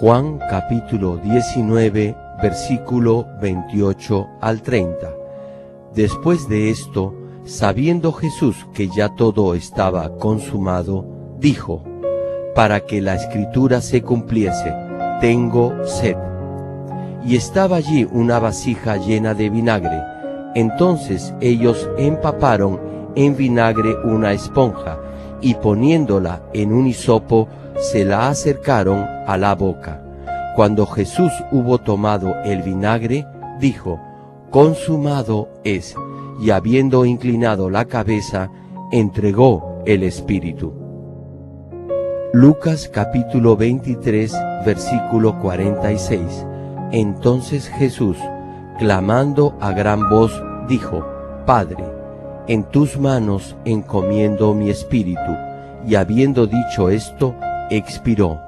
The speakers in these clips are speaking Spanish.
Juan capítulo 19, versículo 28 al 30. Después de esto, sabiendo Jesús que ya todo estaba consumado, dijo: para que la escritura se cumpliese, tengo sed. Y estaba allí una vasija llena de vinagre. Entonces ellos empaparon en vinagre una esponja, y poniéndola en un hisopo, se la acercaron a la boca. Cuando Jesús hubo tomado el vinagre, dijo: consumado es, y habiendo inclinado la cabeza, entregó el espíritu. Lucas capítulo 23, versículo 46. Entonces Jesús, clamando a gran voz, dijo: Padre, en tus manos encomiendo mi espíritu. Y habiendo dicho esto, expiró.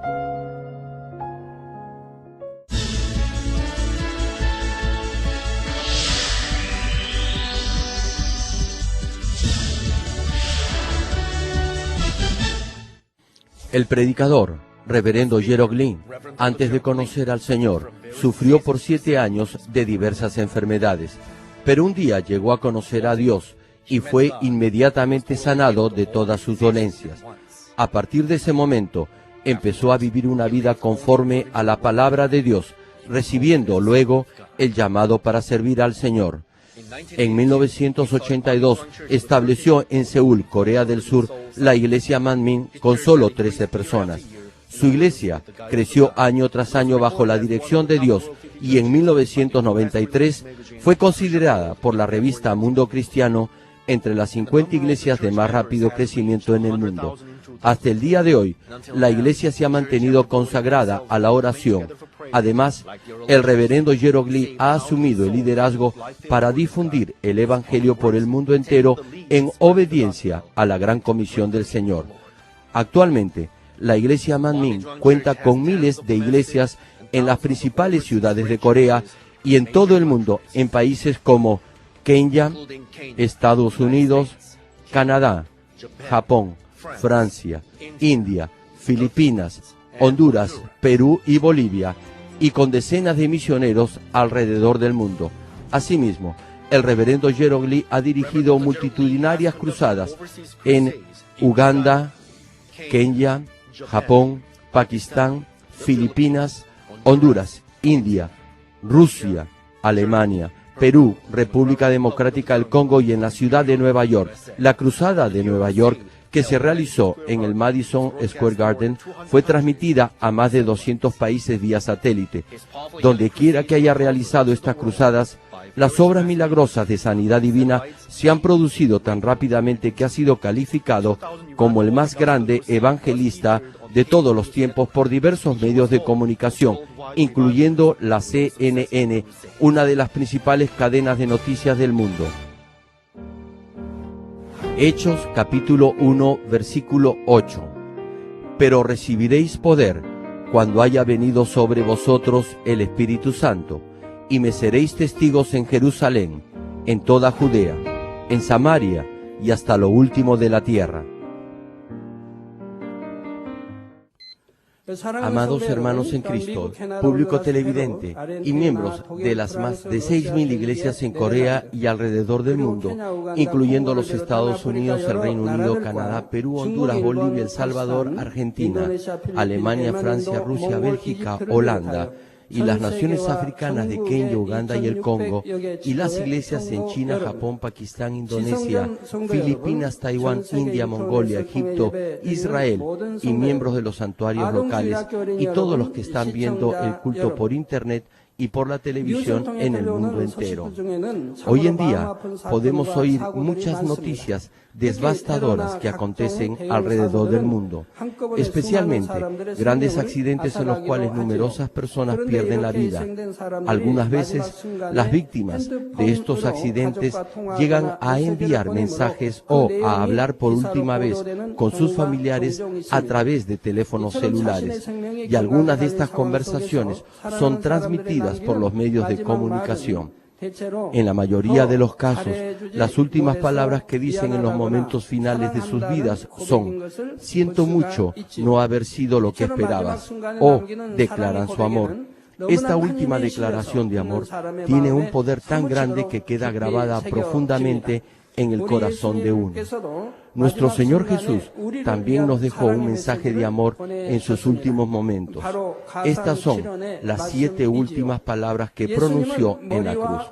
El predicador, reverendo Gerald Green, antes de conocer al Señor, sufrió por 7 años de diversas enfermedades, pero un día llegó a conocer a Dios y fue inmediatamente sanado de todas sus dolencias. A partir de ese momento, empezó a vivir una vida conforme a la palabra de Dios, recibiendo luego el llamado para servir al Señor. En 1982 estableció en Seúl, Corea del Sur, la iglesia Manmin con solo 13 personas. Su iglesia creció año tras año bajo la dirección de Dios y en 1993 fue considerada por la revista Mundo Cristiano entre las 50 iglesias de más rápido crecimiento en el mundo. Hasta el día de hoy, la iglesia se ha mantenido consagrada a la oración. Además, el reverendo Gerald Green ha asumido el liderazgo para difundir el Evangelio por el mundo entero en obediencia a la gran comisión del Señor. Actualmente, la iglesia Manmin cuenta con miles de iglesias en las principales ciudades de Corea y en todo el mundo, en países como Kenia, Estados Unidos, Canadá, Japón, Francia, India, Filipinas, Honduras, Perú y Bolivia, y con decenas de misioneros alrededor del mundo. Asimismo, el reverendo Gerald Green ha dirigido multitudinarias cruzadas en Uganda, Kenia, Japón, Pakistán, Filipinas, Honduras, India, Rusia, Alemania, Perú, República Democrática del Congo y en la ciudad de Nueva York. La cruzada de Nueva York, que se realizó en el Madison Square Garden, fue transmitida a más de 200 países vía satélite. Donde quiera que haya realizado estas cruzadas, las obras milagrosas de sanidad divina se han producido tan rápidamente que ha sido calificado como el más grande evangelista de todos los tiempos por diversos medios de comunicación, incluyendo la CNN, una de las principales cadenas de noticias del mundo. Hechos capítulo 1, versículo 8. Pero recibiréis poder cuando haya venido sobre vosotros el Espíritu Santo, y me seréis testigos en Jerusalén, en toda Judea, en Samaria y hasta lo último de la tierra. Amados hermanos en Cristo, público televidente y miembros de las más de 6.000 iglesias en Corea y alrededor del mundo, incluyendo los Estados Unidos, el Reino Unido, Canadá, Perú, Honduras, Bolivia, El Salvador, Argentina, Alemania, Francia, Rusia, Bélgica, Holanda, y las naciones africanas de Kenia, Uganda y el Congo, y las iglesias en China, Japón, Pakistán, Indonesia, Filipinas, Taiwán, India, Mongolia, Egipto, Israel, y miembros de los santuarios locales, y todos los que están viendo el culto por internet y por la televisión en el mundo entero. Hoy en día podemos oír muchas noticias devastadoras que acontecen alrededor del mundo, especialmente grandes accidentes en los cuales numerosas personas pierden la vida. Algunas veces las víctimas de estos accidentes llegan a enviar mensajes o a hablar por última vez con sus familiares a través de teléfonos celulares, y algunas de estas conversaciones son transmitidas por los medios de comunicación. En la mayoría de los casos, las últimas palabras que dicen en los momentos finales de sus vidas son: siento mucho no haber sido lo que esperabas, o declaran su amor. Esta última declaración de amor tiene un poder tan grande que queda grabada profundamente en el corazón de uno. Nuestro Señor Jesús también nos dejó un mensaje de amor en sus últimos momentos. Estas son las 7 últimas palabras que pronunció en la cruz.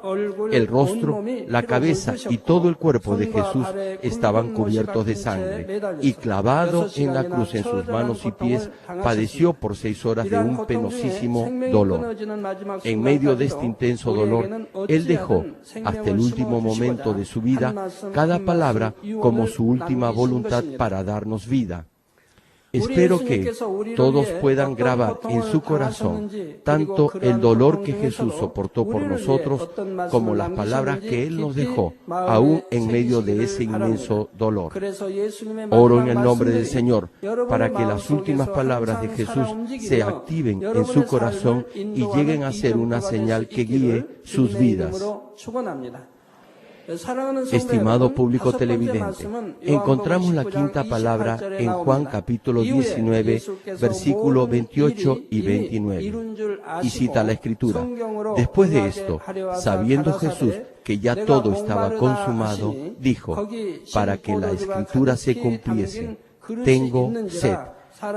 El rostro, la cabeza y todo el cuerpo de Jesús estaban cubiertos de sangre, y clavado en la cruz en sus manos y pies, padeció por 6 horas de un penosísimo dolor. En medio de este intenso dolor, Él dejó, hasta el último momento de su vida, cada palabra como su última voluntad para darnos vida. Espero que todos puedan grabar en su corazón tanto el dolor que Jesús soportó por nosotros como las palabras que Él nos dejó, aún en medio de ese inmenso dolor. Oro en el nombre del Señor para que las últimas palabras de Jesús se activen en su corazón y lleguen a ser una señal que guíe sus vidas. Estimado público televidente, encontramos la quinta palabra en Juan capítulo 19, versículo 28 y 29, y cita la Escritura: después de esto, sabiendo Jesús que ya todo estaba consumado, dijo, para que la Escritura se cumpliese: tengo sed.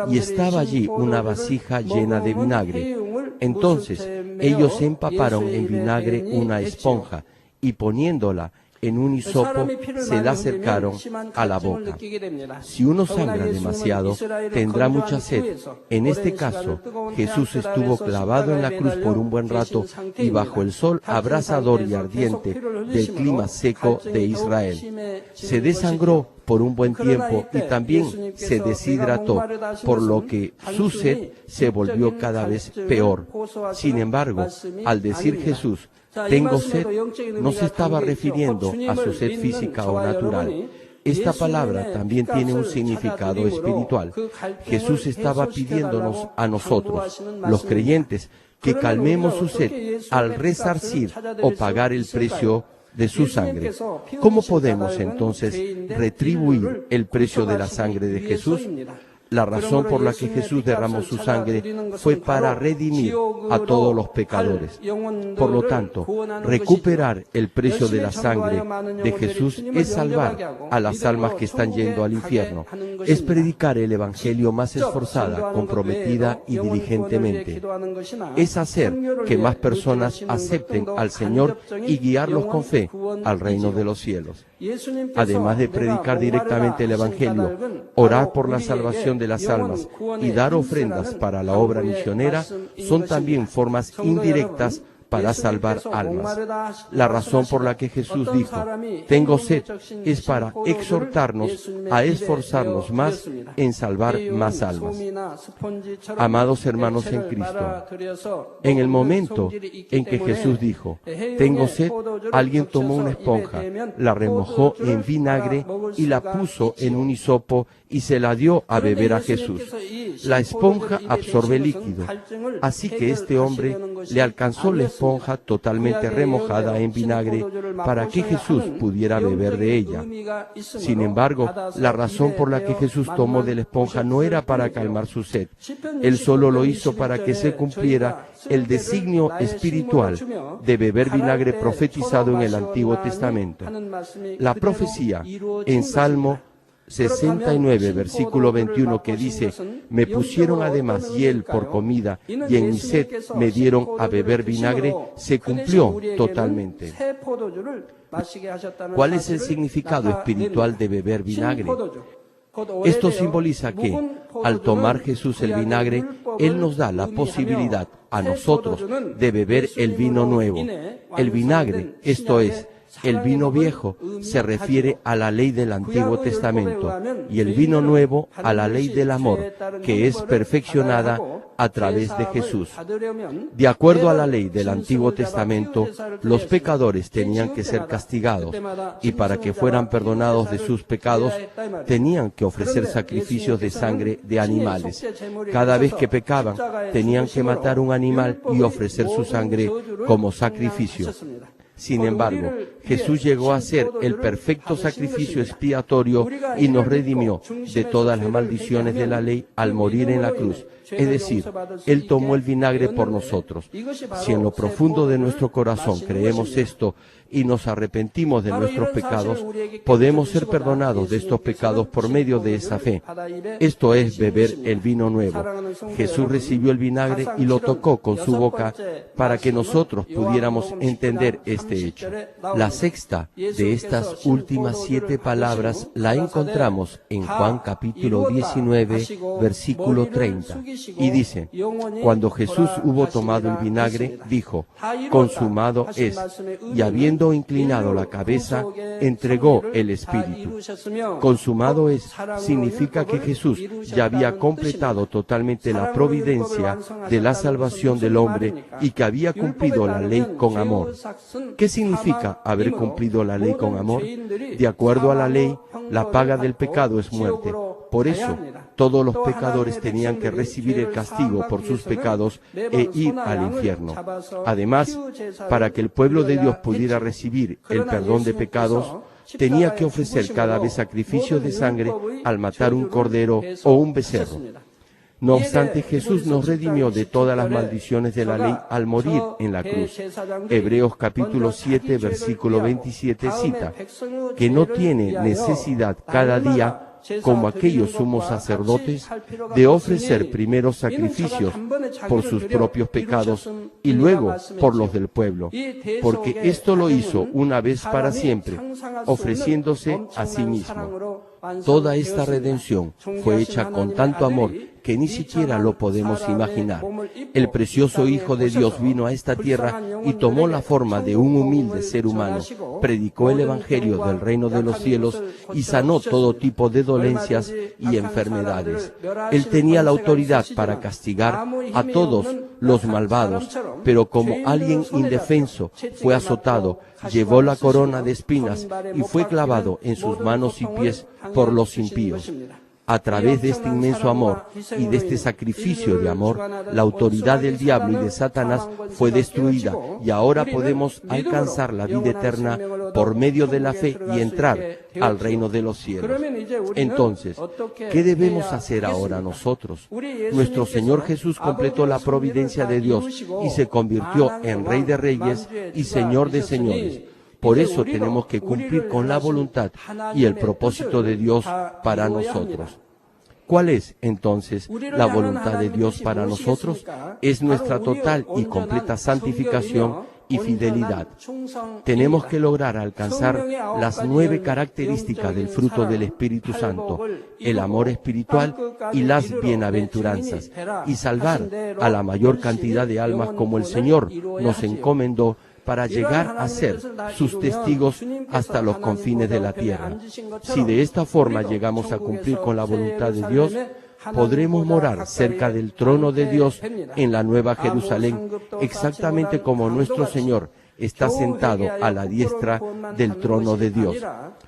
Y estaba allí una vasija llena de vinagre. Entonces ellos empaparon en vinagre una esponja, y poniéndola en un hisopo, se la acercaron a la boca. Si uno sangra demasiado, tendrá mucha sed. En este caso, Jesús estuvo clavado en la cruz por un buen rato y bajo el sol abrasador y ardiente del clima seco de Israel. Se desangró por un buen tiempo y también se deshidrató, por lo que su sed se volvió cada vez peor. Sin embargo, al decir Jesús, tengo sed, no se estaba refiriendo a su sed física o natural. Esta palabra también tiene un significado espiritual. Jesús estaba pidiéndonos a nosotros, los creyentes, que calmemos su sed al resarcir o pagar el precio de su sangre. ¿Cómo podemos entonces retribuir el precio de la sangre de Jesús? La razón por la que Jesús derramó su sangre fue para redimir a todos los pecadores. Por lo tanto, recuperar el precio de la sangre de Jesús es salvar a las almas que están yendo al infierno. Es predicar el Evangelio más esforzada, comprometida y diligentemente. Es hacer que más personas acepten al Señor y guiarlos con fe al reino de los cielos. Además de predicar directamente el Evangelio, orar por la salvación de las almas y dar ofrendas para la obra misionera son también formas indirectas para salvar almas. La razón por la que Jesús dijo, tengo sed, es para exhortarnos a esforzarnos más en salvar más almas. Amados hermanos en Cristo, en el momento en que Jesús dijo, tengo sed, alguien tomó una esponja, la remojó en vinagre y la puso en un hisopo y se la dio a beber a Jesús. La esponja absorbe líquido, así que este hombre le alcanzó la esponja totalmente remojada en vinagre para que Jesús pudiera beber de ella. Sin embargo, la razón por la que Jesús tomó de la esponja no era para calmar su sed. Él solo lo hizo para que se cumpliera el designio espiritual de beber vinagre profetizado en el Antiguo Testamento. La profecía en Salmo 69, versículo 21, que dice, me pusieron además hiel por comida y en mi sed me dieron a beber vinagre, se cumplió totalmente. ¿Cuál es el significado espiritual de beber vinagre? Esto simboliza que, al tomar Jesús el vinagre, Él nos da la posibilidad a nosotros de beber el vino nuevo. El vinagre, esto es, el vino viejo, se refiere a la ley del Antiguo Testamento y el vino nuevo a la ley del amor, que es perfeccionada a través de Jesús. De acuerdo a la ley del Antiguo Testamento, los pecadores tenían que ser castigados y para que fueran perdonados de sus pecados, tenían que ofrecer sacrificios de sangre de animales. Cada vez que pecaban, tenían que matar un animal y ofrecer su sangre como sacrificio. Sin embargo, Jesús llegó a ser el perfecto sacrificio expiatorio y nos redimió de todas las maldiciones de la ley al morir en la cruz. Es decir, Él tomó el vinagre por nosotros. Si en lo profundo de nuestro corazón creemos esto y nos arrepentimos de nuestros pecados, podemos ser perdonados de estos pecados por medio de esa fe. Esto es beber el vino nuevo. Jesús recibió el vinagre y lo tocó con su boca para que nosotros pudiéramos entender este hecho. La sexta de estas últimas 7 palabras la encontramos en Juan capítulo 19, versículo 30. Y dice, cuando Jesús hubo tomado el vinagre, dijo, consumado es, y habiendo inclinado la cabeza, entregó el Espíritu. Consumado es significa que Jesús ya había completado totalmente la providencia de la salvación del hombre y que había cumplido la ley con amor. ¿Qué significa haber cumplido la ley con amor? De acuerdo a la ley, la paga del pecado es muerte. Por eso, todos los pecadores tenían que recibir el castigo por sus pecados e ir al infierno. Además, para que el pueblo de Dios pudiera recibir el perdón de pecados, tenía que ofrecer cada vez sacrificio de sangre al matar un cordero o un becerro. No obstante, Jesús nos redimió de todas las maldiciones de la ley al morir en la cruz. Hebreos capítulo 7, versículo 27 cita, que no tiene necesidad cada día, como aquellos sumos sacerdotes, de ofrecer primero sacrificios por sus propios pecados y luego por los del pueblo, porque esto lo hizo una vez para siempre, ofreciéndose a sí mismo. Toda esta redención fue hecha con tanto amor que ni siquiera lo podemos imaginar. El precioso Hijo de Dios vino a esta tierra y tomó la forma de un humilde ser humano, predicó el Evangelio del reino de los cielos y sanó todo tipo de dolencias y enfermedades. Él tenía la autoridad para castigar a todos los malvados, pero como alguien indefenso fue azotado, llevó la corona de espinas y fue clavado en sus manos y pies por los impíos. A través de este inmenso amor y de este sacrificio de amor, la autoridad del diablo y de Satanás fue destruida y ahora podemos alcanzar la vida eterna por medio de la fe y entrar al reino de los cielos. Entonces, ¿qué debemos hacer ahora nosotros? Nuestro Señor Jesús completó la providencia de Dios y se convirtió en Rey de Reyes y Señor de Señores. Por eso tenemos que cumplir con la voluntad y el propósito de Dios para nosotros. ¿Cuál es, entonces, la voluntad de Dios para nosotros? Es nuestra total y completa santificación y fidelidad. Tenemos que lograr alcanzar las 9 características del fruto del Espíritu Santo, el amor espiritual y las bienaventuranzas, y salvar a la mayor cantidad de almas como el Señor nos encomendó para llegar a ser sus testigos hasta los confines de la tierra. Si de esta forma llegamos a cumplir con la voluntad de Dios, podremos morar cerca del trono de Dios en la Nueva Jerusalén, exactamente como nuestro Señor está sentado a la diestra del trono de Dios.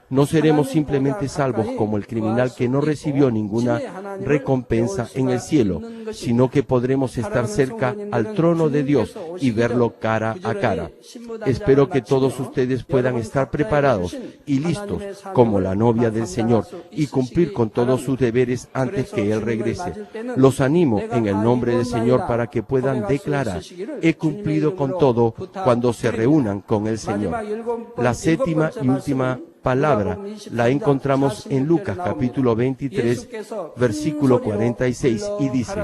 No seremos simplemente salvos como el criminal que no recibió ninguna recompensa en el cielo, sino que podremos estar cerca al trono de Dios y verlo cara a cara. Espero que todos ustedes puedan estar preparados y listos como la novia del Señor y cumplir con todos sus deberes antes que Él regrese. Los animo en el nombre del Señor para que puedan declarar: he cumplido con todo cuando se reúnan con el Señor. La séptima y última palabra la encontramos en Lucas capítulo 23, versículo 46, y dice: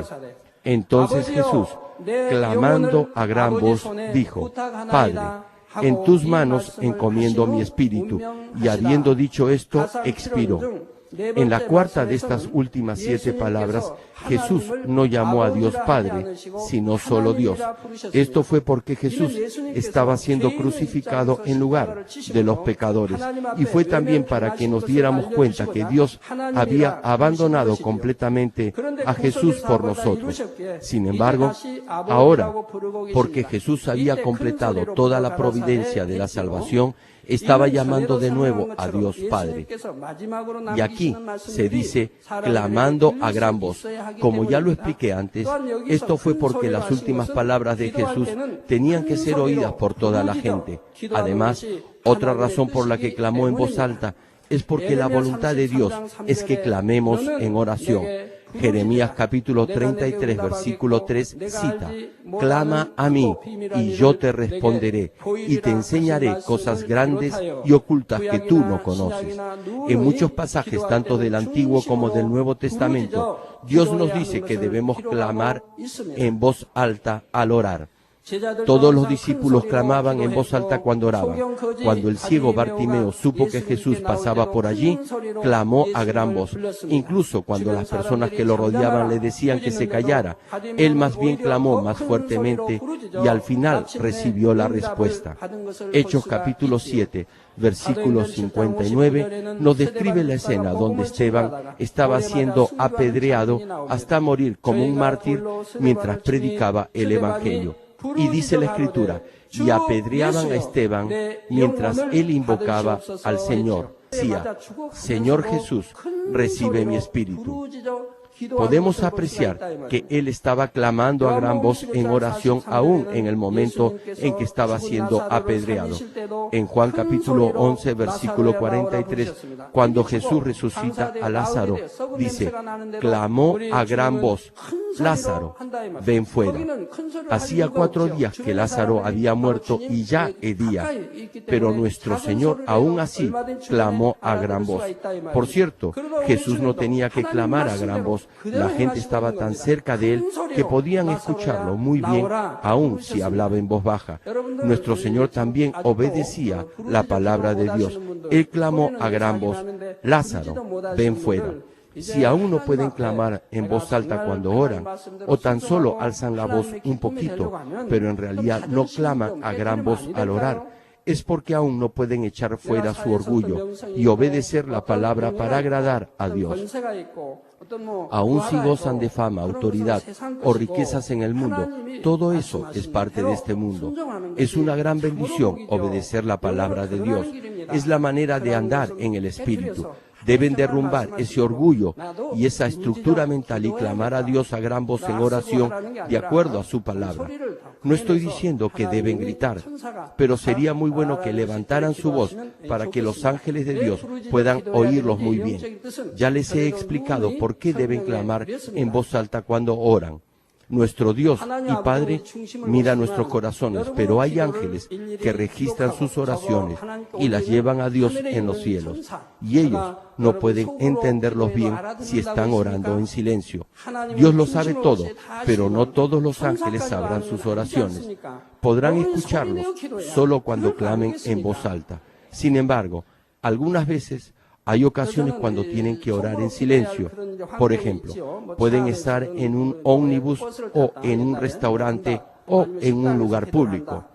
entonces Jesús, clamando a gran voz, dijo: Padre, en tus manos encomiendo mi espíritu. Y habiendo dicho esto, expiró. En la cuarta de estas últimas 7 palabras, Jesús no llamó a Dios Padre, sino solo Dios. Esto fue porque Jesús estaba siendo crucificado en lugar de los pecadores. Y fue también para que nos diéramos cuenta que Dios había abandonado completamente a Jesús por nosotros. Sin embargo, ahora, porque Jesús había completado toda la providencia de la salvación, estaba llamando de nuevo a Dios Padre. Y aquí Aquí se dice clamando a gran voz. Como ya lo expliqué antes, esto fue porque las últimas palabras de Jesús tenían que ser oídas por toda la gente. Además, otra razón por la que clamó en voz alta es porque la voluntad de Dios es que clamemos en oración. Jeremías capítulo 33, versículo 3 cita: clama a mí y yo te responderé y te enseñaré cosas grandes y ocultas que tú no conoces. En muchos pasajes, tanto del Antiguo como del Nuevo Testamento, Dios nos dice que debemos clamar en voz alta al orar. Todos los discípulos clamaban en voz alta cuando oraban. Cuando el ciego Bartimeo supo que Jesús pasaba por allí, clamó a gran voz. Incluso cuando las personas que lo rodeaban le decían que se callara, él más bien clamó más fuertemente y al final recibió la respuesta. Hechos capítulo 7, versículo 59, nos describe la escena donde Esteban estaba siendo apedreado hasta morir como un mártir mientras predicaba el Evangelio. Y dice la Escritura, y apedreaban a Esteban mientras él invocaba al Señor. Decía: Señor Jesús, recibe mi espíritu. Podemos apreciar que él estaba clamando a gran voz en oración aún en el momento en que estaba siendo apedreado. En Juan capítulo 11, versículo 43, cuando Jesús resucita a Lázaro, dice: clamó a gran voz: Lázaro, ven fuera. Hacía 4 días que Lázaro había muerto y ya hedía, pero nuestro Señor aún así clamó a gran voz. Por cierto, Jesús no tenía que clamar a gran voz. La gente estaba tan cerca de él que podían escucharlo muy bien, aun si hablaba en voz baja. Nuestro Señor también obedecía la palabra de Dios. Él clamó a gran voz: Lázaro, ven fuera. Si aún no pueden clamar en voz alta cuando oran, o tan solo alzan la voz un poquito, pero en realidad no claman a gran voz al orar, es porque aún no pueden echar fuera su orgullo y obedecer la palabra para agradar a Dios. Aún si gozan de fama, autoridad o riquezas en el mundo, todo eso es parte de este mundo. Es una gran bendición obedecer la palabra de Dios. Es la manera de andar en el Espíritu. Deben derrumbar ese orgullo y esa estructura mental y clamar a Dios a gran voz en oración de acuerdo a su palabra. No estoy diciendo que deben gritar, pero sería muy bueno que levantaran su voz para que los ángeles de Dios puedan oírlos muy bien. Ya les he explicado por qué deben clamar en voz alta cuando oran. Nuestro Dios y Padre mira nuestros corazones, pero hay ángeles que registran sus oraciones y las llevan a Dios en los cielos. Y ellos no pueden entenderlos bien si están orando en silencio. Dios lo sabe todo, pero no todos los ángeles sabrán sus oraciones. Podrán escucharlos solo cuando clamen en voz alta. Sin embargo, algunas veces hay ocasiones cuando tienen que orar en silencio. Por ejemplo, pueden estar en un ómnibus o en un restaurante o en un lugar público.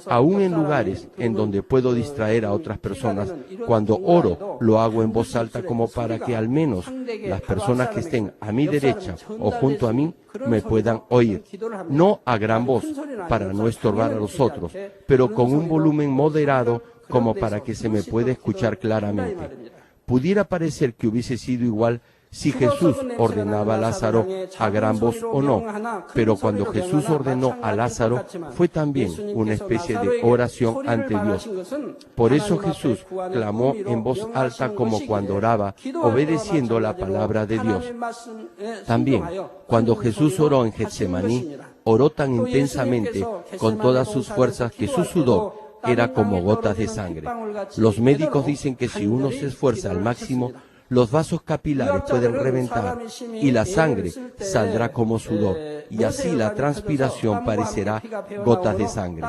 Aún en lugares en donde puedo distraer a otras personas, cuando oro lo hago en voz alta como para que al menos las personas que estén a mi derecha o junto a mí me puedan oír. No a gran voz para no estorbar a los otros, pero con un volumen moderado como para que se me pueda escuchar claramente. Pudiera parecer que hubiese sido igual si Jesús ordenaba a Lázaro a gran voz o no, pero cuando Jesús ordenó a Lázaro fue también una especie de oración ante Dios. Por eso Jesús clamó en voz alta como cuando oraba, obedeciendo la palabra de Dios. También, cuando Jesús oró en Getsemaní, oró tan intensamente con todas sus fuerzas que su sudor era como gotas de sangre. Los médicos dicen que si uno se esfuerza al máximo, los vasos capilares pueden reventar y la sangre saldrá como sudor, y así la transpiración parecerá gotas de sangre.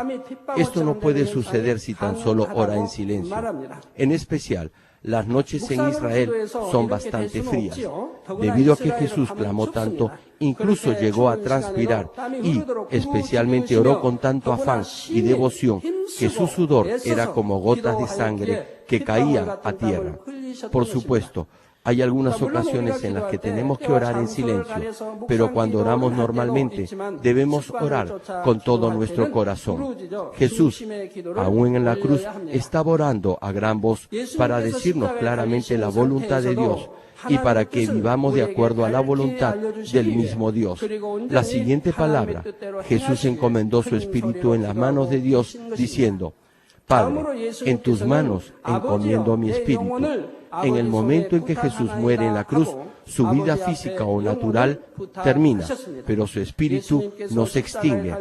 Esto no puede suceder si tan solo ora en silencio. En especial, las noches en Israel son bastante frías. Debido a que Jesús clamó tanto, incluso llegó a transpirar y especialmente oró con tanto afán y devoción que su sudor era como gotas de sangre que caían a tierra. Por supuesto, Hay algunas ocasiones en las que tenemos que orar en silencio, pero cuando oramos normalmente debemos orar con todo nuestro corazón. Jesús, aún en la cruz, estaba orando a gran voz para decirnos claramente la voluntad de Dios y para que vivamos de acuerdo a la voluntad del mismo Dios. La siguiente palabra, Jesús encomendó su espíritu en las manos de Dios, diciendo: Padre, en tus manos encomiendo mi espíritu. En el momento en que Jesús muere en la cruz, su vida física o natural termina, pero su espíritu no se extingue.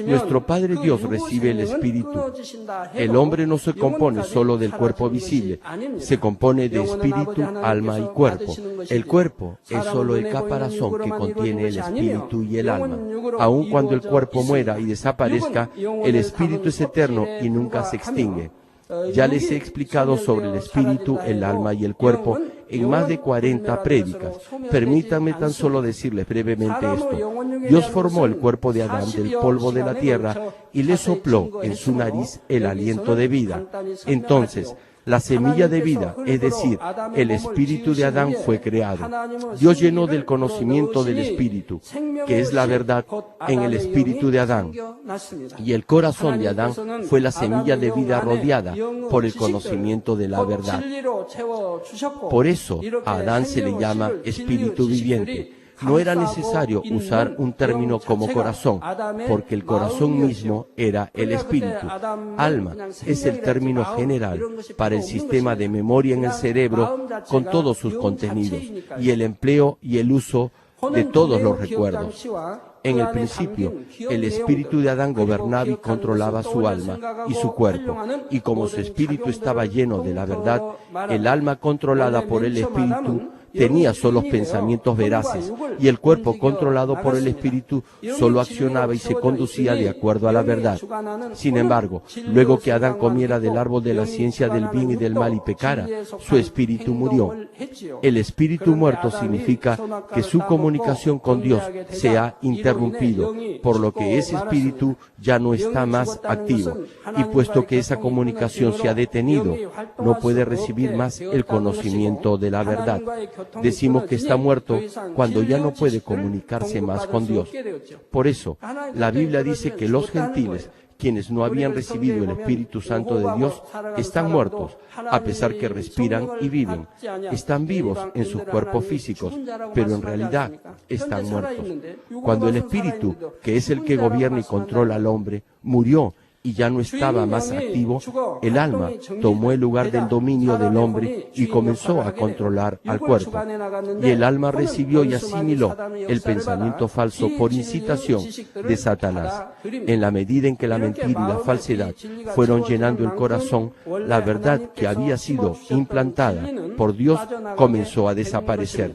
Nuestro Padre Dios recibe el espíritu. El hombre no se compone solo del cuerpo visible, se compone de espíritu, alma y cuerpo. El cuerpo es solo el caparazón que contiene el espíritu y el alma. Aun cuando el cuerpo muera y desaparezca, el espíritu es eterno y nunca se extingue. Ya les he explicado sobre el espíritu, el alma y el cuerpo en más de 40 prédicas. Permítanme tan solo decirles brevemente esto. Dios formó el cuerpo de Adán del polvo de la tierra y le sopló en su nariz el aliento de vida. Entonces, la semilla de vida, es decir, el espíritu de Adán fue creado. Dios llenó del conocimiento del espíritu, que es la verdad, en el espíritu de Adán. Y el corazón de Adán fue la semilla de vida rodeada por el conocimiento de la verdad. Por eso a Adán se le llama espíritu viviente. No era necesario usar un término como corazón, porque el corazón mismo era el espíritu. Alma es el término general para el sistema de memoria en el cerebro con todos sus contenidos y el empleo y el uso de todos los recuerdos. En el principio, el espíritu de Adán gobernaba y controlaba su alma y su cuerpo, y como su espíritu estaba lleno de la verdad, el alma controlada por el espíritu tenía solo pensamientos veraces, y el cuerpo controlado por el espíritu solo accionaba y se conducía de acuerdo a la verdad. Sin embargo, luego que Adán comiera del árbol de la ciencia del bien y del mal y pecara, su espíritu murió. El espíritu muerto significa que su comunicación con Dios se ha interrumpido, por lo que ese espíritu ya no está más activo, y puesto que esa comunicación se ha detenido, no puede recibir más el conocimiento de la verdad. Decimos que está muerto cuando ya no puede comunicarse más con Dios. Por eso, la Biblia dice que los gentiles, quienes no habían recibido el Espíritu Santo de Dios, están muertos, a pesar que respiran y viven. Están vivos en sus cuerpos físicos, pero en realidad están muertos. Cuando el Espíritu, que es el que gobierna y controla al hombre, murió y ya no estaba más activo, el alma tomó el lugar del dominio del hombre y comenzó a controlar al cuerpo. Y el alma recibió y asimiló el pensamiento falso por incitación de Satanás. En la medida en que la mentira y la falsedad fueron llenando el corazón, la verdad que había sido implantada por Dios comenzó a desaparecer.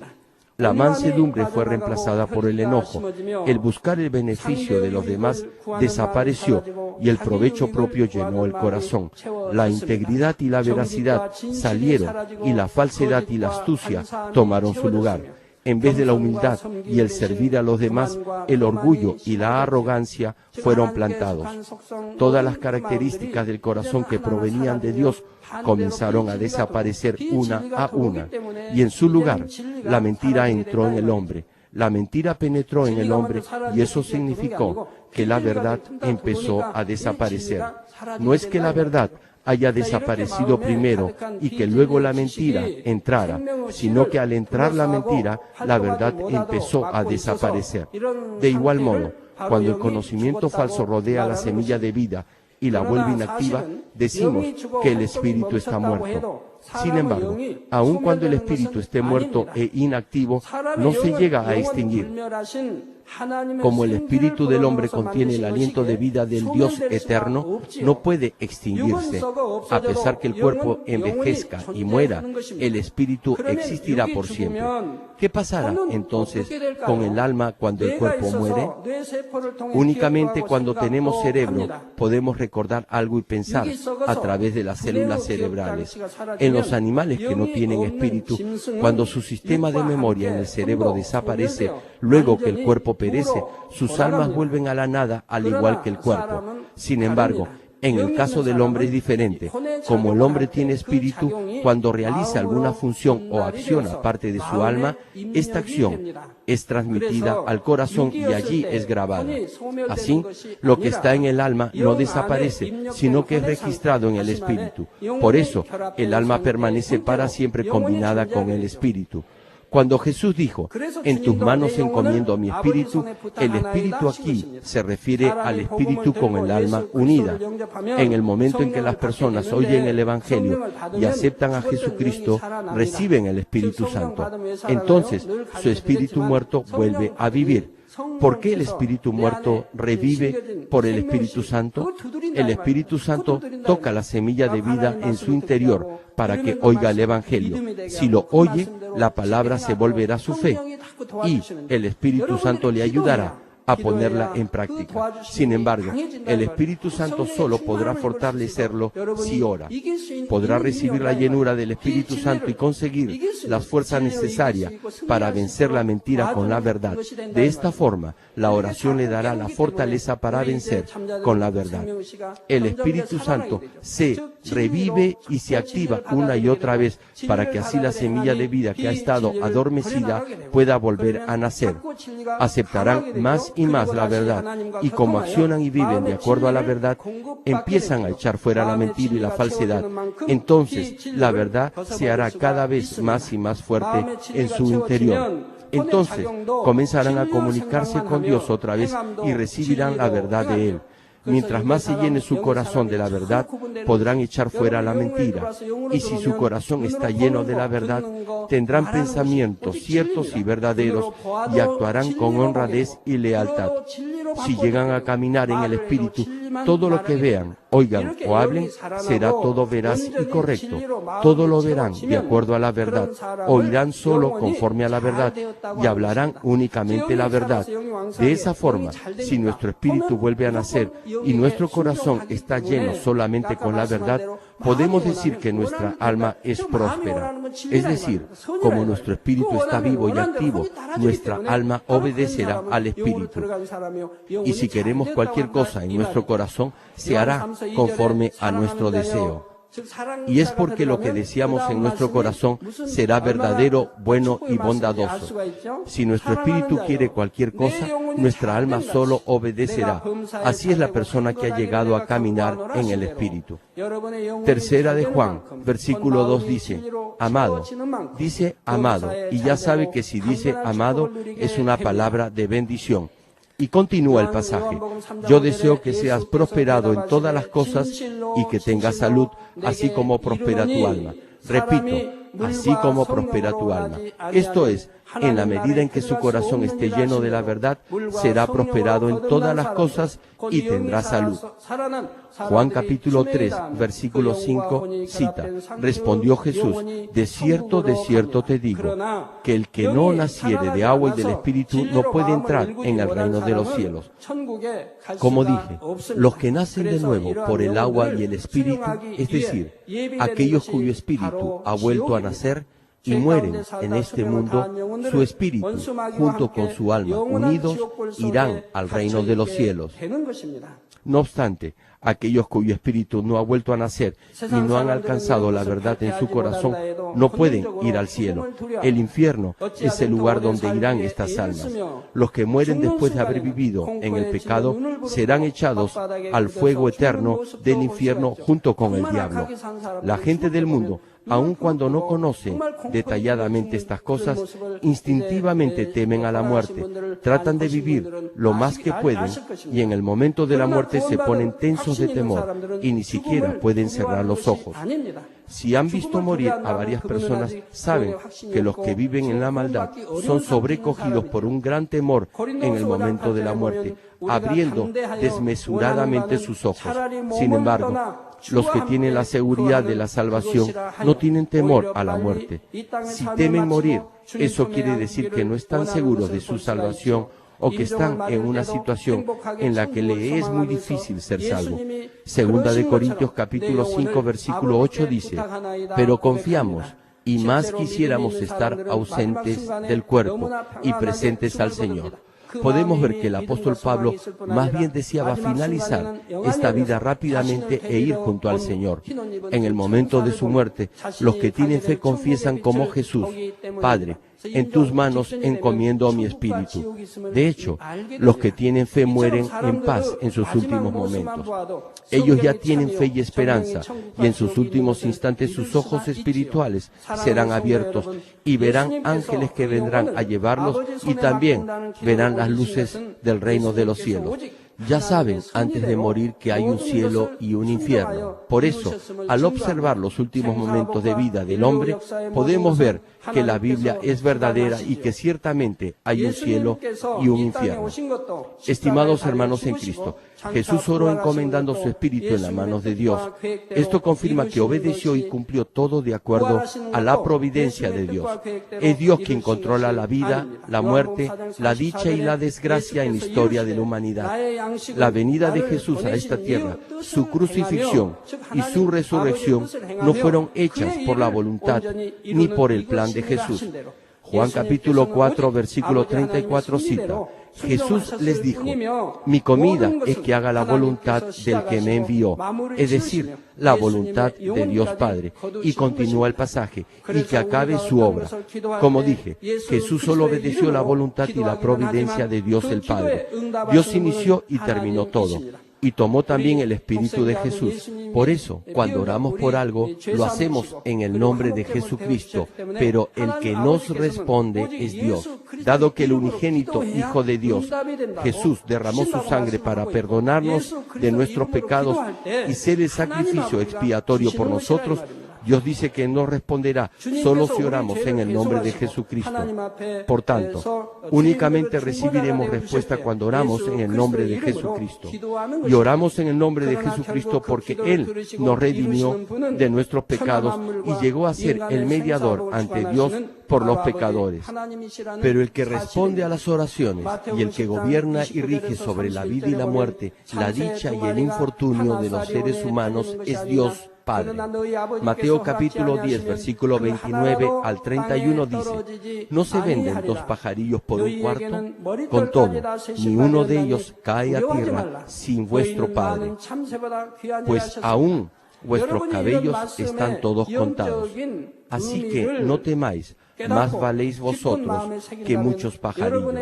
La mansedumbre fue reemplazada por el enojo, el buscar el beneficio de los demás desapareció y el provecho propio llenó el corazón. La integridad y la veracidad salieron y la falsedad y la astucia tomaron su lugar. En vez de la humildad y el servir a los demás, el orgullo y la arrogancia fueron plantados. Todas las características del corazón que provenían de Dios comenzaron a desaparecer una a una, y en su lugar la mentira entró en el hombre. La mentira penetró en el hombre y eso significó que la verdad empezó a desaparecer. No es que la verdad haya desaparecido primero y que luego la mentira entrara, sino que al entrar la mentira, la verdad empezó a desaparecer. De igual modo, cuando el conocimiento falso rodea la semilla de vida y la vuelve inactiva, decimos que el espíritu está muerto. Sin embargo, aun cuando el espíritu esté muerto e inactivo, no se llega a extinguir. Como el espíritu del hombre contiene el aliento de vida del Dios eterno, no puede extinguirse. A pesar que el cuerpo envejezca y muera, el espíritu existirá por siempre. ¿Qué pasará entonces con el alma cuando el cuerpo muere? Únicamente cuando tenemos cerebro podemos recordar algo y pensar a través de las células cerebrales. En los animales que no tienen espíritu, cuando su sistema de memoria en el cerebro desaparece, luego que el cuerpo perece, sus almas vuelven a la nada al igual que el cuerpo. Sin embargo, En el caso del hombre es diferente. Como el hombre tiene espíritu, cuando realiza alguna función o acción aparte de su alma, esta acción es transmitida al corazón y allí es grabada. Así, lo que está en el alma no desaparece, sino que es registrado en el espíritu. Por eso, el alma permanece para siempre combinada con el espíritu. Cuando Jesús dijo, en tus manos encomiendo mi espíritu, el espíritu aquí se refiere al espíritu con el alma unida. En el momento en que las personas oyen el Evangelio y aceptan a Jesucristo, reciben el Espíritu Santo. Entonces, su espíritu muerto vuelve a vivir. ¿Por qué el espíritu muerto revive por el Espíritu Santo? El Espíritu Santo toca la semilla de vida en su interior para que oiga el Evangelio. Si lo oye, la palabra se volverá su fe y el Espíritu Santo le ayudará a ponerla en práctica. Sin embargo, el Espíritu Santo solo podrá fortalecerlo si ora. Podrá recibir la llenura del Espíritu Santo y conseguir las fuerzas necesarias para vencer la mentira con la verdad. De esta forma, la oración le dará la fortaleza para vencer con la verdad. El Espíritu Santo se revive y se activa una y otra vez para que así la semilla de vida que ha estado adormecida pueda volver a nacer. Aceptarán más y más la verdad, y como accionan y viven de acuerdo a la verdad, empiezan a echar fuera la mentira y la falsedad. Entonces, la verdad se hará cada vez más y más fuerte en su interior. Entonces, comenzarán a comunicarse con Dios otra vez y recibirán la verdad de Él. Mientras más se llene su corazón de la verdad, podrán echar fuera la mentira. Y si su corazón está lleno de la verdad, tendrán pensamientos ciertos y verdaderos y actuarán con honradez y lealtad. Si llegan a caminar en el Espíritu, todo lo que vean, oigan o hablen será todo veraz y correcto. Todo lo verán de acuerdo a la verdad, oirán solo conforme a la verdad y hablarán únicamente la verdad. De esa forma, si nuestro espíritu vuelve a nacer y nuestro corazón está lleno solamente con la verdad, podemos decir que nuestra alma es próspera. Es decir, como nuestro espíritu está vivo y activo, nuestra alma obedecerá al espíritu. Y si queremos cualquier cosa en nuestro corazón, se hará conforme a nuestro deseo. Y es porque lo que deseamos en nuestro corazón será verdadero, bueno y bondadoso. Si nuestro espíritu quiere cualquier cosa, nuestra alma solo obedecerá. Así es la persona que ha llegado a caminar en el espíritu. Tercera de Juan, versículo 2 dice, amado. Dice amado, y ya sabe que si dice amado es una palabra de bendición. Y continúa el pasaje. Yo deseo que seas prosperado en todas las cosas y que tengas salud, así como prospera tu alma. Repito, así como prospera tu alma. Esto es, en la medida en que su corazón esté lleno de la verdad, será prosperado en todas las cosas y tendrá salud. Juan capítulo 3, versículo 5 cita, respondió Jesús, de cierto te digo, que el que no naciere de agua y del Espíritu no puede entrar en el reino de los cielos. Como dije, los que nacen de nuevo por el agua y el Espíritu, es decir, aquellos cuyo espíritu ha vuelto a nacer, y mueren en este mundo, su espíritu, junto con su alma, unidos, irán al reino de los cielos. No obstante, aquellos cuyo espíritu no ha vuelto a nacer y no han alcanzado la verdad en su corazón, no pueden ir al cielo. El infierno es el lugar donde irán estas almas. Los que mueren después de haber vivido en el pecado serán echados al fuego eterno del infierno junto con el diablo. La gente del mundo, aun cuando no conocen detalladamente estas cosas, instintivamente temen a la muerte, tratan de vivir lo más que pueden y en el momento de la muerte se ponen tensos de temor y ni siquiera pueden cerrar los ojos. Si han visto morir a varias personas, saben que los que viven en la maldad son sobrecogidos por un gran temor en el momento de la muerte, abriendo desmesuradamente sus ojos. Sin embargo, los que tienen la seguridad de la salvación no tienen temor a la muerte. Si temen morir, eso quiere decir que no están seguros de su salvación o que están en una situación en la que le es muy difícil ser salvo. Segunda de Corintios capítulo 5 versículo 8 dice, pero confiamos y más quisiéramos estar ausentes del cuerpo y presentes al Señor. podemos ver que el apóstol Pablo más bien deseaba finalizar esta vida rápidamente e ir junto al Señor. En el momento de su muerte, los que tienen fe confiesan como Jesús: Padre, en tus manos encomiendo mi espíritu. De hecho, los que tienen fe mueren en paz en sus últimos momentos. Ellos ya tienen fe y esperanza, y en sus últimos instantes sus ojos espirituales serán abiertos y verán ángeles que vendrán a llevarlos, y también verán las luces del reino de los cielos. Ya saben antes de morir que hay un cielo y un infierno. Por eso, al observar los últimos momentos de vida del hombre, podemos ver que la Biblia es verdadera y que ciertamente hay un cielo y un infierno. Estimados hermanos en Cristo, Jesús oró encomendando su espíritu en las manos de Dios. Esto confirma que obedeció y cumplió todo de acuerdo a la providencia de Dios. Es Dios quien controla la vida, la muerte, la dicha y la desgracia en la historia de la humanidad. La venida de Jesús a esta tierra, su crucifixión y su resurrección no fueron hechas por la voluntad ni por el plan de Jesús. Juan capítulo 4, versículo 34 cita: Jesús les dijo: mi comida es que haga la voluntad del que me envió, es decir, la voluntad de Dios Padre. Y continúa el pasaje: y que acabe su obra. Como dije, Jesús solo obedeció la voluntad y la providencia de Dios el Padre. Dios inició y terminó todo, y tomó también el Espíritu de Jesús. Por eso, cuando oramos por algo, lo hacemos en el nombre de Jesucristo, pero el que nos responde es Dios. Dado que el unigénito Hijo de Dios, Jesús, derramó su sangre para perdonarnos de nuestros pecados y ser el sacrificio expiatorio por nosotros, Dios dice que nos responderá solo si oramos en el nombre de Jesucristo. Por tanto, únicamente recibiremos respuesta cuando oramos en el nombre de Jesucristo. Y oramos en el nombre de Jesucristo porque Él nos redimió de nuestros pecados y llegó a ser el mediador ante Dios por los pecadores. Pero el que responde a las oraciones y el que gobierna y rige sobre la vida y la muerte, la dicha y el infortunio de los seres humanos es Dios Padre. Mateo capítulo 10, versículo 29 al 31 dice: ¿no se venden 2 pajarillos por un cuarto? Con todo, ni uno de ellos cae a tierra sin vuestro Padre. Pues aún vuestros cabellos están todos contados. Así que no temáis, más valéis vosotros que muchos pajarillos.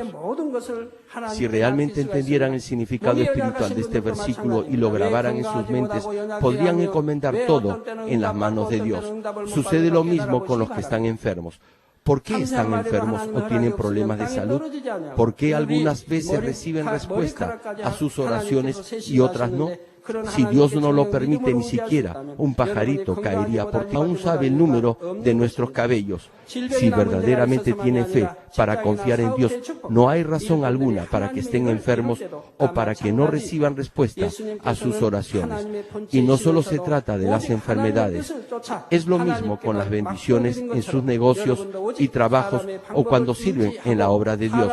Si realmente entendieran el significado espiritual de este versículo y lo grabaran en sus mentes, podrían encomendar todo en las manos de Dios. Sucede lo mismo con los que están enfermos. ¿Por qué están enfermos o tienen problemas de salud? ¿Por qué algunas veces reciben respuesta a sus oraciones y otras no? Si Dios no lo permite, ni siquiera un pajarito caería, porque aún sabe el número de nuestros cabellos. Si verdaderamente tiene fe para confiar en Dios, no hay razón alguna para que estén enfermos o para que no reciban respuesta a sus oraciones. Y no solo se trata de las enfermedades, es lo mismo con las bendiciones en sus negocios y trabajos o cuando sirven en la obra de Dios.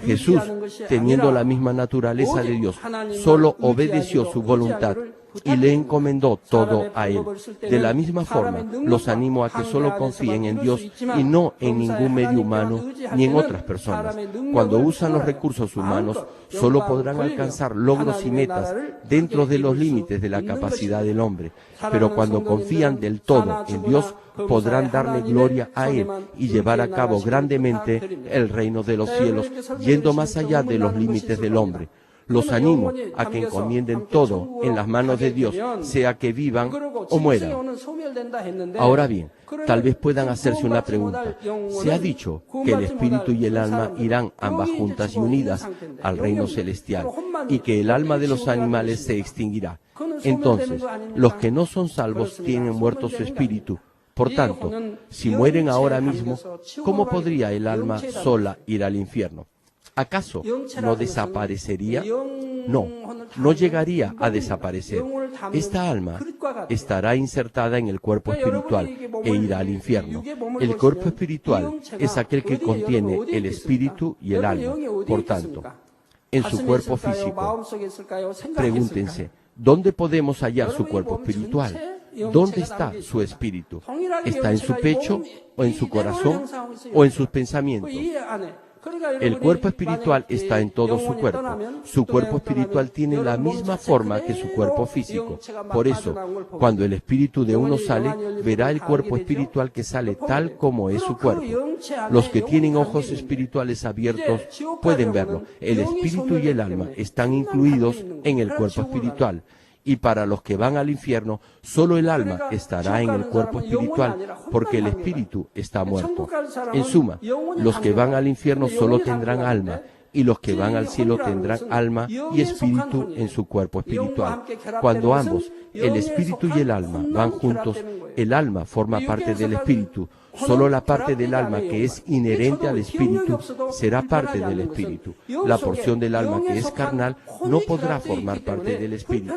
Jesús, teniendo la misma naturaleza de Dios, solo obedeció su voluntad y le encomendó todo a Él. De la misma forma, los animo a que solo confíen en Dios y no en ningún medio humano ni en otras personas. Cuando usan los recursos humanos, solo podrán alcanzar logros y metas dentro de los límites de la capacidad del hombre. Pero cuando confían del todo en Dios, podrán darle gloria a Él y llevar a cabo grandemente el reino de los cielos, yendo más allá de los límites del hombre. Los animo a que encomienden todo en las manos de Dios, sea que vivan o mueran. Ahora bien, tal vez puedan hacerse una pregunta. Se ha dicho que el espíritu y el alma irán ambas juntas y unidas al reino celestial y que el alma de los animales se extinguirá. Entonces, los que no son salvos tienen muerto su espíritu. Por tanto, si mueren ahora mismo, ¿cómo podría el alma sola ir al infierno? ¿Acaso no desaparecería? No, no llegaría a desaparecer. Esta alma estará insertada en el cuerpo espiritual e irá al infierno. El cuerpo espiritual es aquel que contiene el espíritu y el alma. Por tanto, en su cuerpo físico, pregúntense, ¿dónde podemos hallar su cuerpo espiritual? ¿Dónde está su espíritu? ¿Está en su pecho o en su corazón o en sus pensamientos? El cuerpo espiritual está en todo su cuerpo. Su cuerpo espiritual tiene la misma forma que su cuerpo físico. Por eso, cuando el espíritu de uno sale, verá el cuerpo espiritual que sale tal como es su cuerpo. Los que tienen ojos espirituales abiertos pueden verlo. El espíritu y el alma están incluidos en el cuerpo espiritual. Y para los que van al infierno, solo el alma estará en el cuerpo espiritual, porque el espíritu está muerto. En suma, los que van al infierno solo tendrán alma, y los que van al cielo tendrán alma y espíritu en su cuerpo espiritual. Cuando ambos, el espíritu y el alma, van juntos, el alma forma parte del espíritu. Solo la parte del alma que es inherente al espíritu será parte del espíritu. La porción del alma que es carnal no podrá formar parte del espíritu.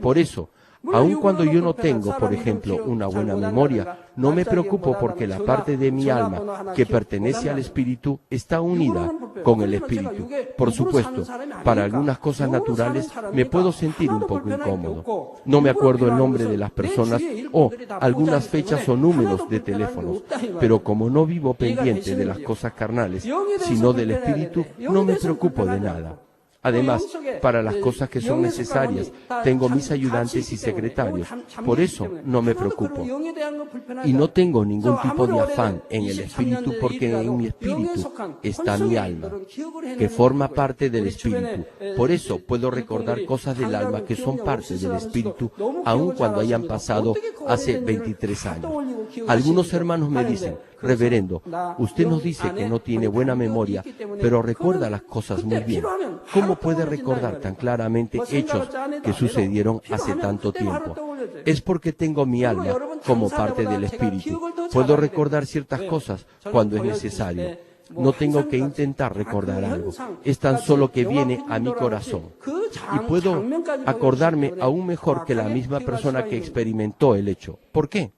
Por eso, aun cuando yo no tengo, por ejemplo, una buena memoria, no me preocupo porque la parte de mi alma que pertenece al espíritu está unida con el espíritu. Por supuesto, para algunas cosas naturales me puedo sentir un poco incómodo. No me acuerdo el nombre de las personas o algunas fechas o números de teléfonos, pero como no vivo pendiente de las cosas carnales, sino del espíritu, no me preocupo de nada. Además, para las cosas que son necesarias, tengo mis ayudantes y secretarios. Por eso no me preocupo. Y no tengo ningún tipo de afán en el espíritu, porque en mi espíritu está mi alma, que forma parte del espíritu. Por eso puedo recordar cosas del alma que son parte del espíritu, aun cuando hayan pasado hace 23 años. Algunos hermanos me dicen: reverendo, usted nos dice que no tiene buena memoria, pero recuerda las cosas muy bien. ¿Cómo puede recordar tan claramente hechos que sucedieron hace tanto tiempo? Es porque tengo mi alma como parte del espíritu. Puedo recordar ciertas cosas cuando es necesario. No tengo que intentar recordar algo. Es tan solo que viene a mi corazón. Y puedo acordarme aún mejor que la misma persona que experimentó el hecho. ¿Por qué?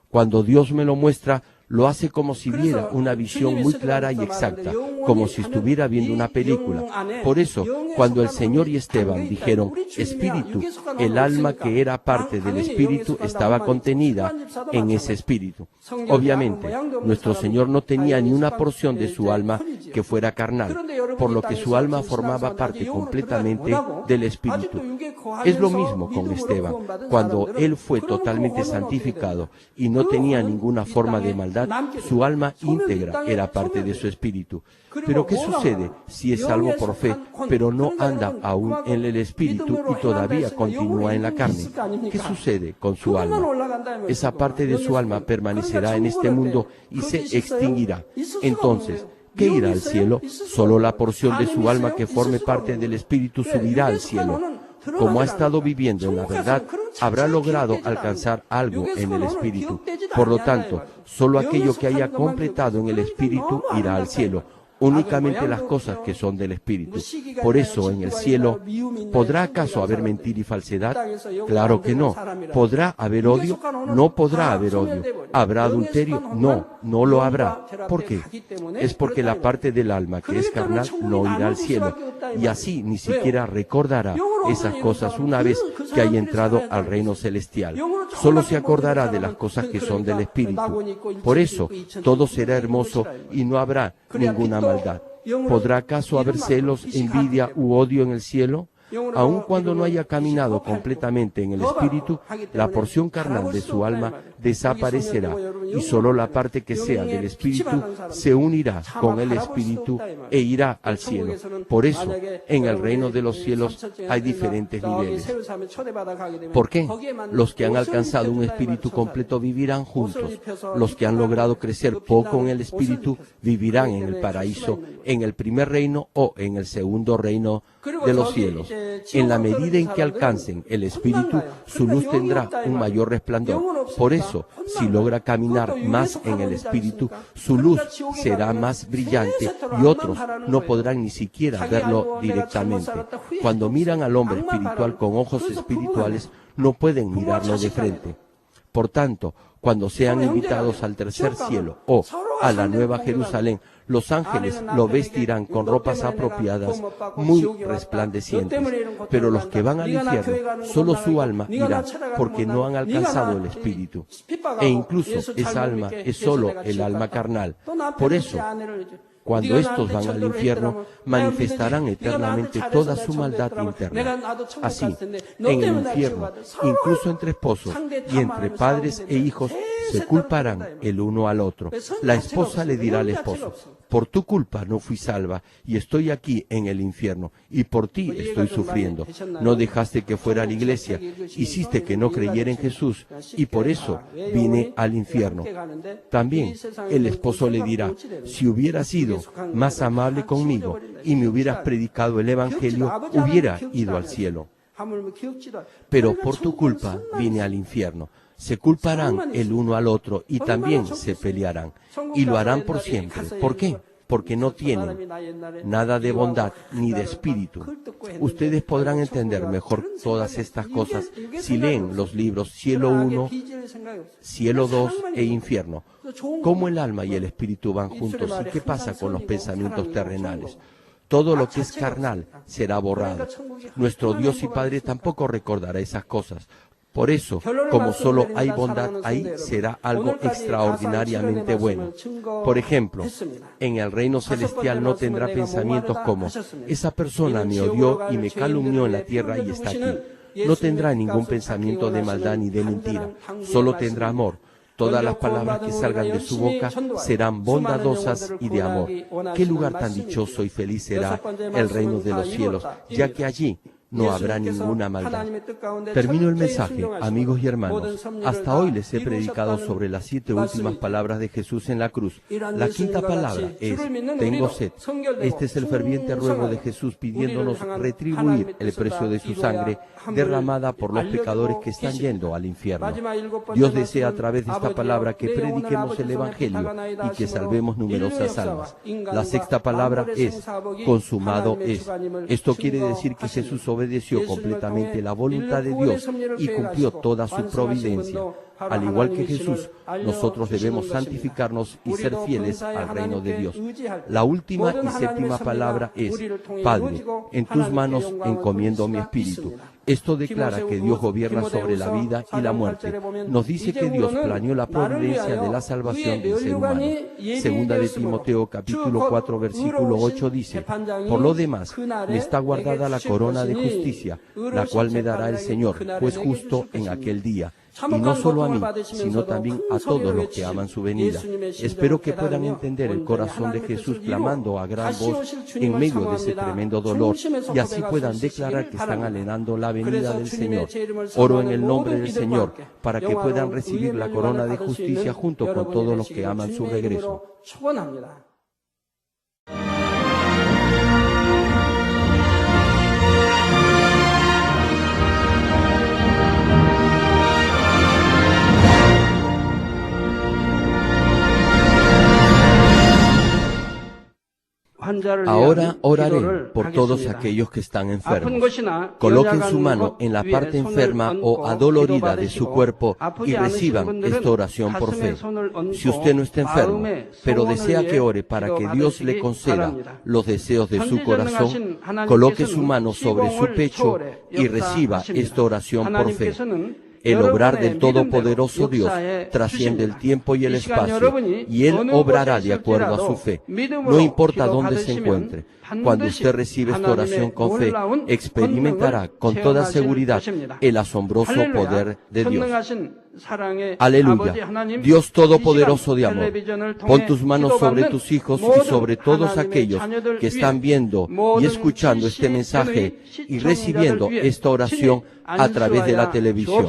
Cuando Dios me lo muestra, lo hace como si viera una visión muy clara y exacta, como si estuviera viendo una película. Por eso, cuando el Señor y Esteban dijeron espíritu, el alma que era parte del espíritu estaba contenida en ese espíritu. Obviamente, nuestro Señor no tenía ni una porción de su alma que fuera carnal, por lo que su alma formaba parte completamente del espíritu. Es lo mismo con Esteban. Cuando él fue totalmente santificado y no tenía ninguna forma de maldad, su alma íntegra era parte de su espíritu. Pero ¿qué sucede si es salvo por fe, pero no anda aún en el espíritu y todavía continúa en la carne? ¿Qué sucede con su alma? Esa parte de su alma permanecerá en este mundo y se extinguirá. Entonces, ¿qué irá al cielo? Solo la porción de su alma que forme parte del espíritu subirá al cielo. Como ha estado viviendo en la verdad, habrá logrado alcanzar algo en el espíritu. Por lo tanto, solo aquello que haya completado en el espíritu irá al cielo. Únicamente las cosas que son del espíritu. Por eso, en el cielo, ¿podrá acaso haber mentira y falsedad? Claro que no. ¿Podrá haber odio? No podrá haber odio. ¿Habrá adulterio? No, no lo habrá. ¿Por qué? Es porque la parte del alma que es carnal no irá al cielo, y así ni siquiera recordará esas cosas una vez que haya entrado al reino celestial. Solo se acordará de las cosas que son del espíritu. Por eso, todo será hermoso y no habrá ninguna maldad. ¿Podrá acaso haber celos, envidia u odio en el cielo? Aun cuando no haya caminado completamente en el espíritu, la porción carnal de su alma desaparecerá y solo la parte que sea del espíritu se unirá con el espíritu e irá al cielo. Por eso, en el reino de los cielos hay diferentes niveles. ¿Por qué? Los que han alcanzado un espíritu completo vivirán juntos. Los que han logrado crecer poco en el espíritu vivirán en el paraíso, en el primer reino o en el segundo reino de los cielos. En la medida en que alcancen el espíritu, su luz tendrá un mayor resplandor. Por eso, si logra caminar más en el espíritu, su luz será más brillante y otros no podrán ni siquiera verlo directamente. Cuando miran al hombre espiritual con ojos espirituales, no pueden mirarlo de frente. Por tanto, cuando sean invitados al tercer cielo o a la nueva Jerusalén, los ángeles lo vestirán con ropas apropiadas, muy resplandecientes. Pero los que van al infierno, solo su alma irá, porque no han alcanzado el espíritu. E incluso esa alma es solo el alma carnal. Por eso, Cuando estos van al infierno, manifestarán eternamente toda su maldad interna. Así, en el infierno, incluso entre esposos y entre padres e hijos, se culparán el uno al otro. La esposa le dirá al esposo: por tu culpa no fui salva y estoy aquí en el infierno, y por ti estoy sufriendo. No dejaste que fuera a la iglesia, hiciste que no creyera en Jesús, y por eso vine al infierno. También el esposo le dirá: si hubieras sido más amable conmigo y me hubieras predicado el Evangelio, hubiera ido al cielo. Pero por tu culpa vine al infierno. Se culparán el uno al otro y también se pelearán. Y lo harán por siempre. ¿Por qué? Porque no tienen nada de bondad ni de espíritu. Ustedes podrán entender mejor todas estas cosas si leen los libros Cielo 1, Cielo 2 e Infierno. Cómo el alma y el espíritu van juntos y qué pasa con los pensamientos terrenales. Todo lo que es carnal será borrado. Nuestro Dios y Padre tampoco recordará esas cosas. Por eso, como solo hay bondad, ahí será algo extraordinariamente bueno. Por ejemplo, en el reino celestial no tendrá pensamientos como: esa persona me odió y me calumnió en la tierra y está aquí. No tendrá ningún pensamiento de maldad ni de mentira, solo tendrá amor. Todas las palabras que salgan de su boca serán bondadosas y de amor. Qué lugar tan dichoso y feliz será el reino de los cielos, ya que allí no habrá ninguna maldad. Termino el mensaje, amigos y hermanos. Hasta hoy les he predicado sobre las 7 últimas palabras de Jesús en la cruz. La quinta palabra es: tengo sed. Este es el ferviente ruego de Jesús pidiéndonos retribuir el precio de su sangre derramada por los pecadores que están yendo al infierno. Dios desea a través de esta palabra que prediquemos el Evangelio y que salvemos numerosas almas. La sexta palabra es: consumado es. Esto quiere decir que Jesús obedeció completamente la voluntad de Dios y cumplió toda su providencia. Al igual que Jesús, nosotros debemos santificarnos y ser fieles al reino de Dios. La última y séptima palabra es: Padre, en tus manos encomiendo mi espíritu. Esto declara que Dios gobierna sobre la vida y la muerte. Nos dice que Dios planeó la providencia de la salvación del ser humano. Segunda de Timoteo capítulo 4 versículo 8 dice: por lo demás, me está guardada la corona de justicia, la cual me dará el Señor, juez justo en aquel día. Y no solo a mí, sino también a todos los que aman su venida. Espero que puedan entender el corazón de Jesús clamando a gran voz en medio de ese tremendo dolor, y así puedan declarar que están anhelando la venida del Señor. Oro en el nombre del Señor para que puedan recibir la corona de justicia junto con todos los que aman su regreso. Ahora oraré por todos aquellos que están enfermos. Coloquen su mano en la parte enferma o adolorida de su cuerpo y reciban esta oración por fe. Si usted no está enfermo, pero desea que ore para que Dios le conceda los deseos de su corazón, coloque su mano sobre su pecho y reciba esta oración por fe. El obrar del Todopoderoso Dios trasciende el tiempo y el espacio, y Él obrará de acuerdo a su fe. No importa dónde se encuentre. Cuando usted recibe esta oración con fe, experimentará con toda seguridad el asombroso poder de Dios. Aleluya. Dios Todopoderoso de amor, pon tus manos sobre tus hijos y sobre todos aquellos que están viendo y escuchando este mensaje y recibiendo esta oración a través de la televisión.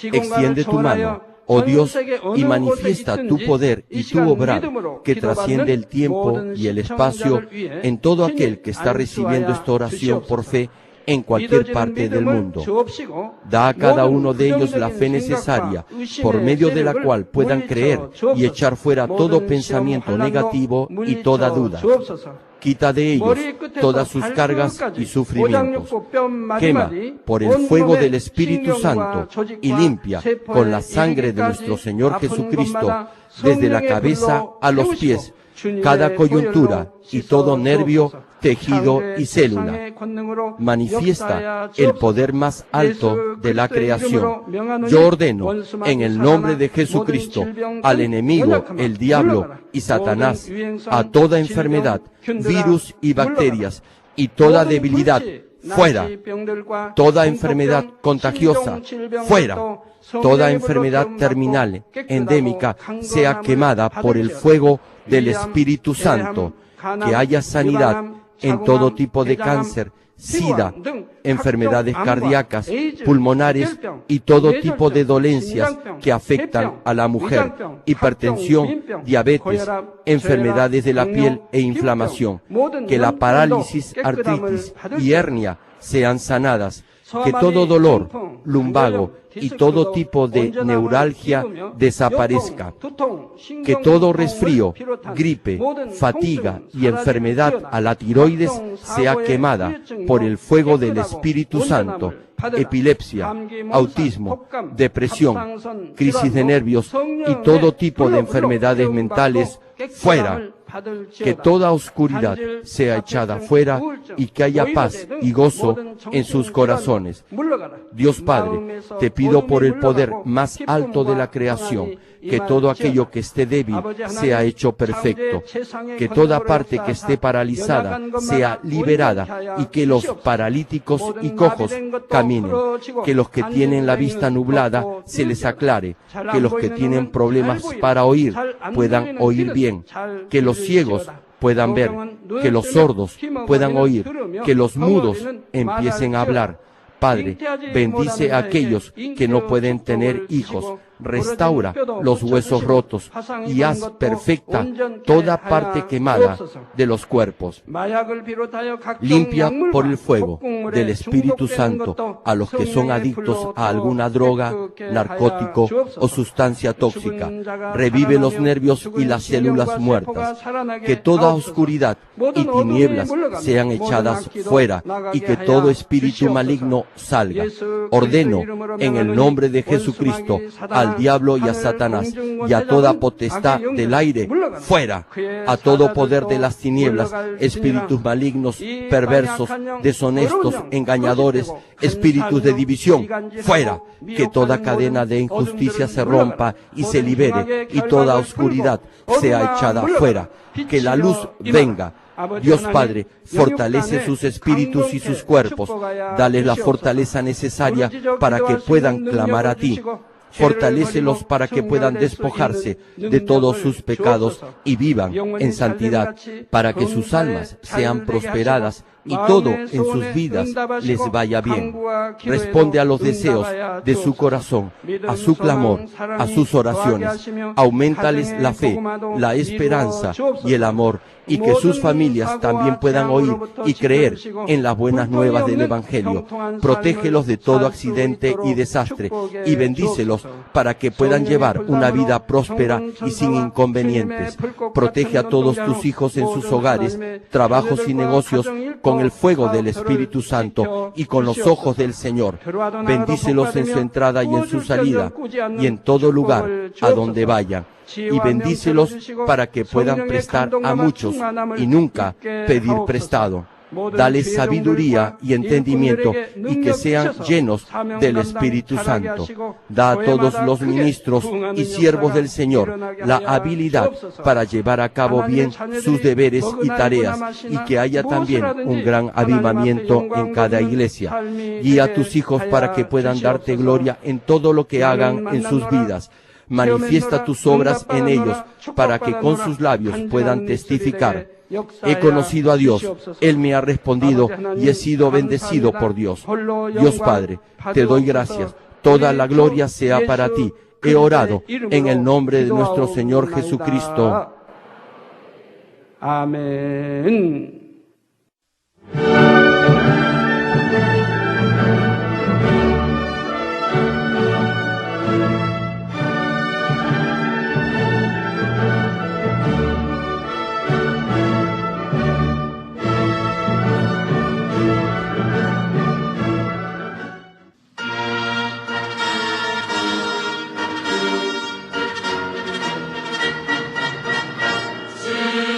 Extiende tu mano, oh Dios, y manifiesta tu poder y tu obrar que trasciende el tiempo y el espacio en todo aquel que está recibiendo esta oración por fe en cualquier parte del mundo. Da a cada uno de ellos la fe necesaria, por medio de la cual puedan creer y echar fuera todo pensamiento negativo y toda duda. Quita de ellos todas sus cargas y sufrimientos. Quema por el fuego del Espíritu Santo y limpia con la sangre de nuestro Señor Jesucristo desde la cabeza a los pies cada coyuntura y todo nervio, tejido y célula. Manifiesta el poder más alto de la creación. Yo ordeno en el nombre de Jesucristo al enemigo, el diablo y Satanás, a toda enfermedad, virus y bacterias y toda debilidad, fuera. Toda enfermedad contagiosa, fuera. Toda enfermedad terminal, endémica, sea quemada por el fuego del Espíritu Santo. Que haya sanidad en todo tipo de cáncer, sida, enfermedades cardíacas, pulmonares y todo tipo de dolencias que afectan a la mujer, hipertensión, diabetes, enfermedades de la piel e inflamación. Que la parálisis, artritis y hernia sean sanadas. Que todo dolor, lumbago y todo tipo de neuralgia desaparezca. Que todo resfrío, gripe, fatiga y enfermedad a la tiroides sea quemada por el fuego del Espíritu Santo. Epilepsia, autismo, depresión, crisis de nervios y todo tipo de enfermedades mentales, fuera. Que toda oscuridad sea echada fuera y que haya paz y gozo en sus corazones. Dios Padre, te pido por el poder más alto de la creación, que todo aquello que esté débil sea hecho perfecto, que toda parte que esté paralizada sea liberada y que los paralíticos y cojos caminen, que los que tienen la vista nublada se les aclare, que los que tienen problemas para oír puedan oír bien, que los ciegos puedan ver, que los sordos puedan oír, que los mudos empiecen a hablar. Padre, bendice a aquellos que no pueden tener hijos, restaura los huesos rotos y haz perfecta toda parte quemada de los cuerpos. Limpia por el fuego del Espíritu Santo a los que son adictos a alguna droga, narcótico o sustancia tóxica. Revive los nervios y las células muertas. Que toda oscuridad y tinieblas sean echadas fuera y que todo espíritu maligno salga. Ordeno en el nombre de Jesucristo al diablo y a Satanás y a toda potestad del aire, fuera. A todo poder de las tinieblas, espíritus malignos, perversos, deshonestos, engañadores, espíritus de división, fuera. Que toda cadena de injusticia se rompa y se libere y toda oscuridad sea echada fuera. Que la luz venga. Dios Padre, fortalece sus espíritus y sus cuerpos. Dales la fortaleza necesaria para que puedan clamar a ti. Fortalécelos para que puedan despojarse de todos sus pecados y vivan en santidad, para que sus almas sean prosperadas y todo en sus vidas les vaya bien. Responde a los deseos de su corazón, a su clamor, a sus oraciones. Auméntales la fe, la esperanza y el amor, y que sus familias también puedan oír y creer en las buenas nuevas del Evangelio. Protégelos de todo accidente y desastre y bendícelos para que puedan llevar una vida próspera y sin inconvenientes. Protege a todos tus hijos en sus hogares, trabajos y negocios con el fuego del Espíritu Santo y con los ojos del Señor. Bendícelos en su entrada y en su salida y en todo lugar a donde vayan. Y bendícelos para que puedan prestar a muchos y nunca pedir prestado. Dales sabiduría y entendimiento y que sean llenos del Espíritu Santo. Da a todos los ministros y siervos del Señor la habilidad para llevar a cabo bien sus deberes y tareas y que haya también un gran avivamiento en cada iglesia. Guía a tus hijos para que puedan darte gloria en todo lo que hagan en sus vidas. Manifiesta tus obras en ellos para que con sus labios puedan testificar. He conocido a Dios, Él me ha respondido y he sido bendecido por Dios. Dios Padre, te doy gracias, toda la gloria sea para ti. He orado en el nombre de nuestro Señor Jesucristo. Amén. See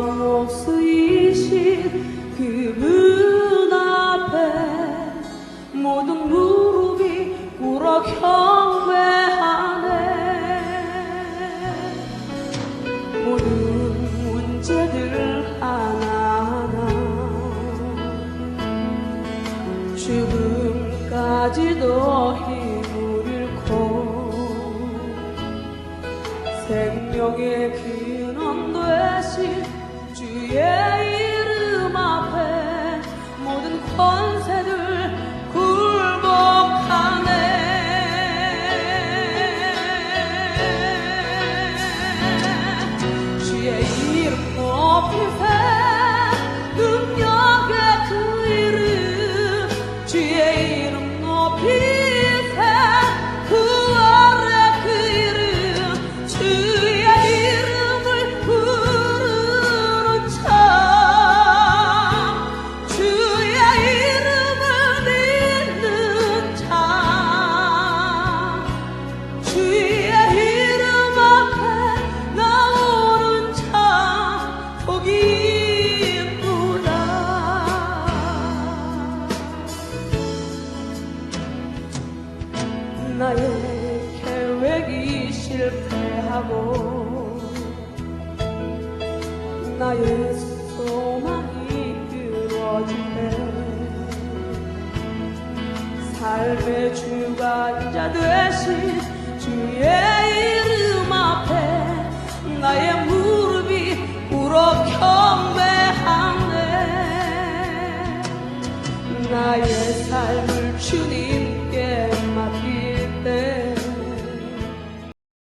못 쓰이신 그분 앞에 모든 무릎이 꿇어 경배하네. 모든 문제들 하나하나 죽음까지도 힘을 잃고 생명의 근원 되신 주의 이름 앞에 모든 권세들 굴복하네. 주의 이름 높이세 능력의 그 이름 주의 이름 높이세 구원의 그 이름 주의 이름을 부르는 참 주의 이름을 믿는 참 주의 이름 앞에 나오는 참 복이 있구나. 나의 계획이 실패하고 나의 소망이 끊어질 때 삶의 주관자 되신 주의 이름 앞에 나의 무릎이 꿇어 경배하네. 나의 삶을 주님